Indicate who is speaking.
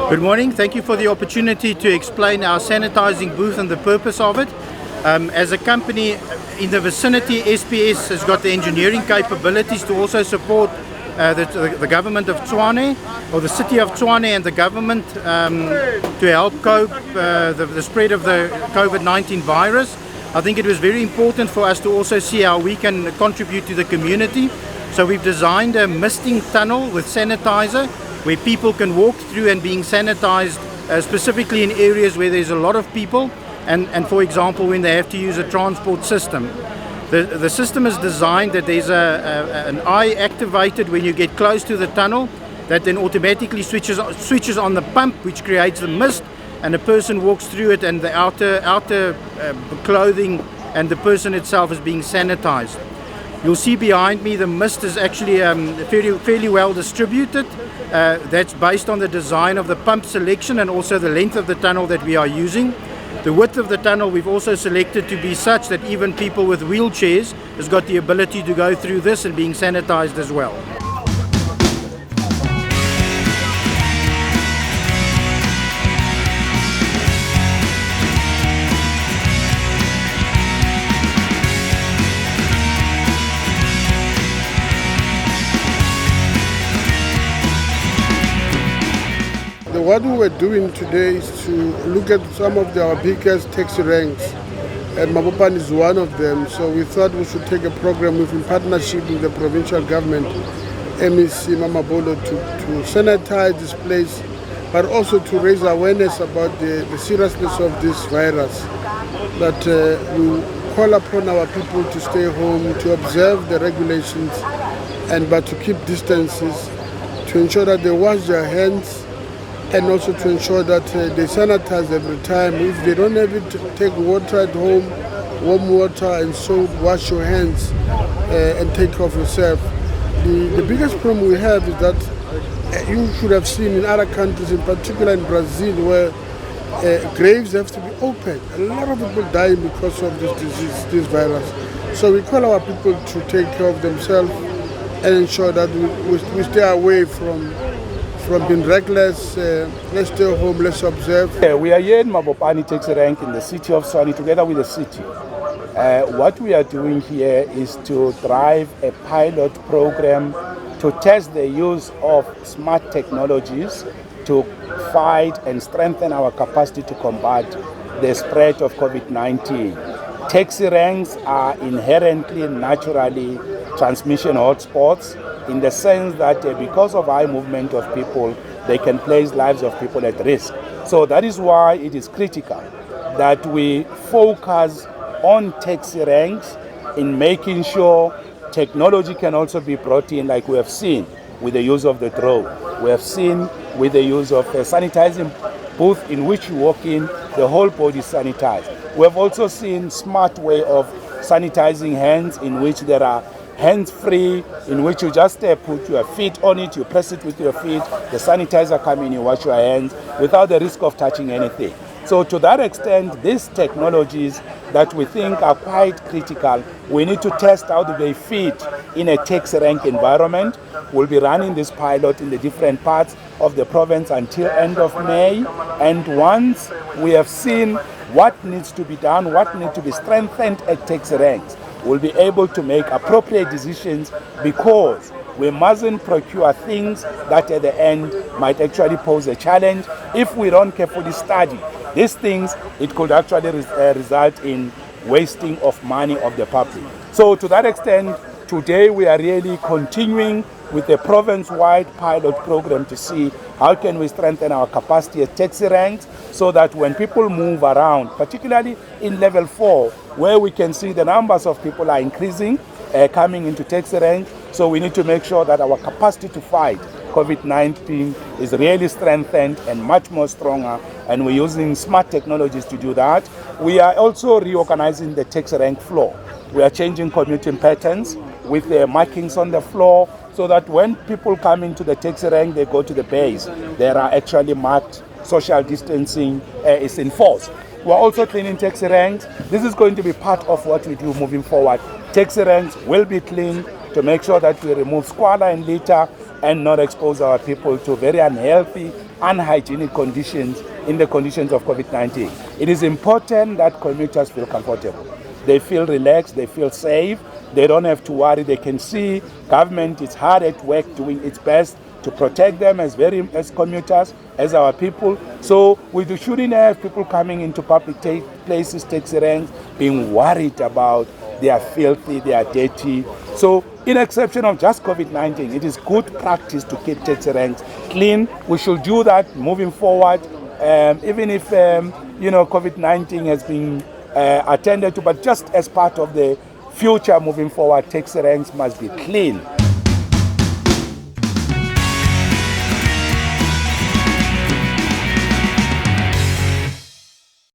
Speaker 1: Good morning. Thank you for the opportunity to explain our sanitizing booth and the purpose of it. As a company in the vicinity, SPS has got the engineering capabilities to also support the government of Tshwane, or the city of Tshwane and the government, to help cope the spread of the COVID-19 virus. I think it was very important for us to also see how we can contribute to the community. So we've designed a misting tunnel with sanitizer where people can walk through and being sanitized, specifically in areas where there's a lot of people and for example when they have to use a transport system. The system is designed that there's an eye activated when you get close to the tunnel that then automatically switches on the pump, which creates the mist, and the person walks through it and the outer clothing and the person itself is being sanitized. You'll see behind me the mist is actually fairly well distributed. That's based on the design of the pump selection and also the length of the tunnel that we are using. The width of the tunnel we've also selected to be such that even people with wheelchairs has got the ability to go through this and being sanitized as well.
Speaker 2: What we were doing today is to look at some of our biggest taxi ranks, and Mabopane is one of them. So we thought we should take a program in partnership with the provincial government, MEC Mabopane, to sanitize this place, but also to raise awareness about the seriousness of this virus. That we call upon our people to stay home, to observe the regulations, but to keep distances, to ensure that they wash their hands, and also to ensure that they sanitize every time. If they don't have it, take water at home, warm water and soap, wash your hands and take care of yourself. The biggest problem we have is that you should have seen in other countries, in particular in Brazil, where graves have to be opened. A lot of people die because of this disease, this virus. So we call our people to take care of themselves and ensure that we stay away from being reckless. Let's stay home, let's observe.
Speaker 3: We are here in Mabopane taxi rank in the city of Tshwane together with the city. What we are doing here is to drive a pilot program to test the use of smart technologies to fight and strengthen our capacity to combat the spread of COVID-19. Taxi ranks are inherently, naturally transmission hotspots, in the sense that because of high movement of people, they can place lives of people at risk. So that is why it is critical that we focus on taxi ranks in making sure technology can also be brought in, like we have seen with the use of the drone. We have seen with the use of a sanitizing booth in which you walk in, the whole body is sanitized. We have also seen smart way of sanitizing hands, in which there are hands-free, in which you just put your feet on it, you press it with your feet, the sanitizer comes in, you wash your hands without the risk of touching anything. So to that extent, these technologies that we think are quite critical, we need to test how they fit in a taxi rank environment. We'll be running this pilot in the different parts of the province until end of May. And once we have seen what needs to be done, what needs to be strengthened at taxi ranks, we'll be able to make appropriate decisions, because we mustn't procure things that at the end might actually pose a challenge. If we don't carefully study these things, it could actually result in wasting of money of the public. So to that extent, today we are really continuing with a province-wide pilot program to see how can we strengthen our capacity at taxi ranks, so that when people move around, particularly in level 4, where we can see the numbers of people are increasing, coming into taxi ranks, so we need to make sure that our capacity to fight COVID-19 is really strengthened and much more stronger, and we're using smart technologies to do that. We are also reorganizing the taxi rank floor. We are changing commuting patterns with the markings on the floor, so that when people come into the taxi rank, they go to the base, there are actually marked social distancing is enforced. We're also cleaning taxi ranks. This is going to be part of what we do moving forward. Taxi ranks will be cleaned to make sure that we remove squalor and litter. and not expose our people to very unhealthy, unhygienic conditions in the conditions of COVID-19. It is important that commuters feel comfortable. They feel relaxed, they feel safe, they don't have to worry, they can see government is hard at work doing its best to protect them as commuters, as our people. So we shouldn't have people coming into public places, taxi ranks, being worried about they are filthy, they are dirty. So in exception of just COVID-19, it is good practice to keep taxi ranks clean. We should do that moving forward, even if COVID-19 has been attended to, but just as part of the future moving forward, taxi ranks must be clean.